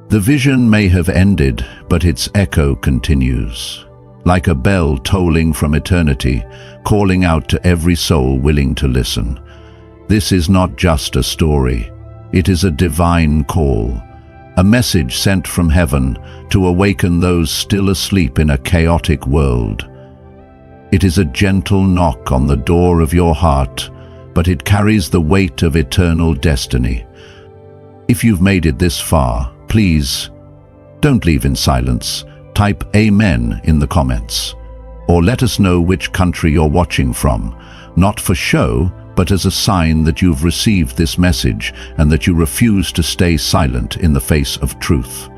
The vision may have ended, but its echo continues, like a bell tolling from eternity, calling out to every soul willing to listen. This is not just a story. It is a divine call, a message sent from heaven to awaken those still asleep in a chaotic world. It is a gentle knock on the door of your heart, but it carries the weight of eternal destiny. If you've made it this far, please, don't leave in silence. Type Amen in the comments, or let us know which country you're watching from, not for show, but as a sign that you've received this message and that you refuse to stay silent in the face of truth.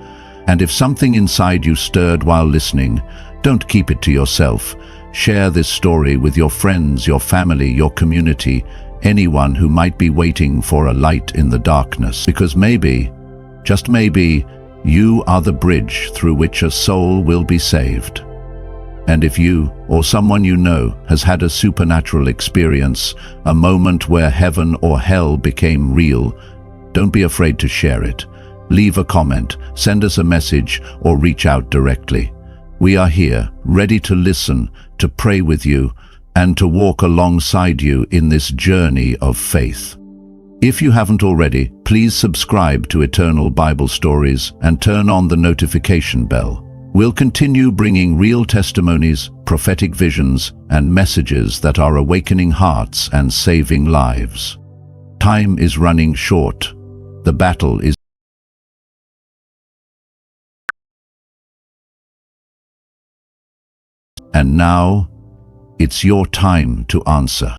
And if something inside you stirred while listening, don't keep it to yourself. Share this story with your friends, your family, your community, anyone who might be waiting for a light in the darkness. Because maybe, just maybe, you are the bridge through which a soul will be saved. And if you, or someone you know, has had a supernatural experience, a moment where heaven or hell became real, don't be afraid to share it. Leave a comment, send us a message, or reach out directly. We are here, ready to listen, to pray with you, and to walk alongside you in this journey of faith. If you haven't already, please subscribe to Eternal Bible Stories and turn on the notification bell. We'll continue bringing real testimonies, prophetic visions, and messages that are awakening hearts and saving lives. Time is running short. The battle is and now, it's your time to answer.